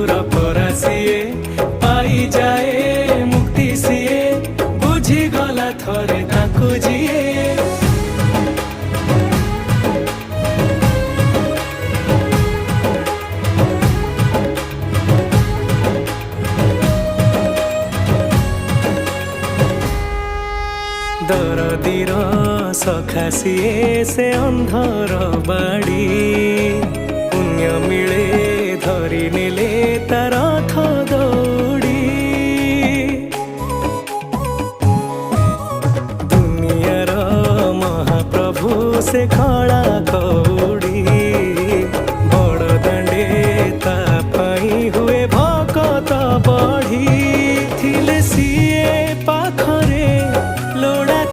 मृत्युर परा सिए पाई जाए मुक्ति सिए बुझी गला थरे ताकू जिए दरदीर सखा सिए से अंधर बाड़ी पुण्य मिले धरी नेले तार रथ दौड़ी दुनियार महाप्रभु से खड़ा